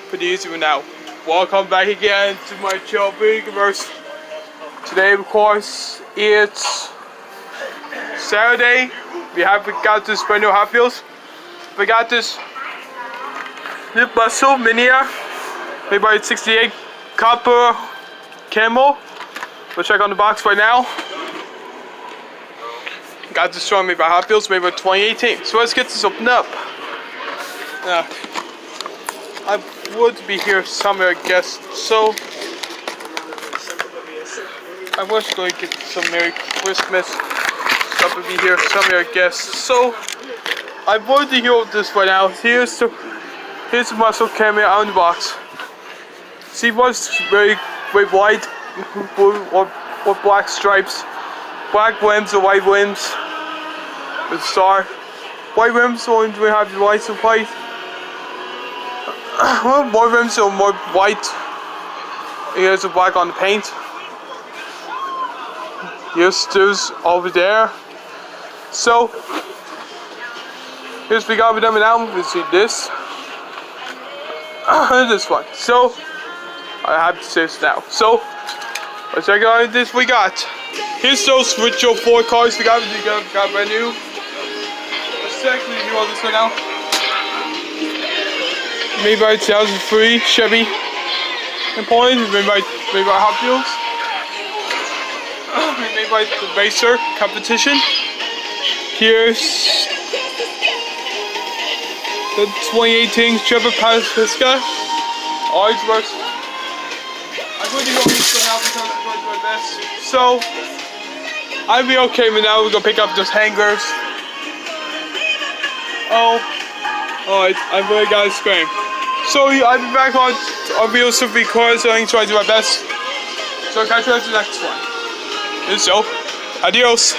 for these one now. Welcome back again to my channel, Universe. Today, of course, it's Saturday. We got this brand new Hot Wheels. We got this new Muscle Mini made by 68 Copper Camel. We'll check on the box right now. Got this one made by Hot Wheels, made by 2018. So let's get this opened up. Now, I would be here somewhere, I guess. So I was going to get some Merry Christmas. So I would be here somewhere, I guess. So I would be here with this right now. Here's the muscle camera on the box. See what's very white or black stripes. Black rims or white rims with star. White rims or do we have the white and white? More rims or more white. Here's the black on the paint. Here's those over there. So here's we got with them now. We see this. This one. So I have to say this now. So let's check out this we got. Here's those virtual 4 cars we got brand new. Let's check this one out. Made by 2003 Chevy Import, made by Hot Wheels. Made by the Racer Competition. Here's the 2018 Trevor Pasca. Always works. I'm going to go this one out because I'm going to do my best. So I'll be okay, but now we're gonna pick up those hangers. Oh, alright, I really gotta scream. So I'll be back on videos to record, so I'm trying to do my best. So I'll catch you guys in the next one. And so, adios.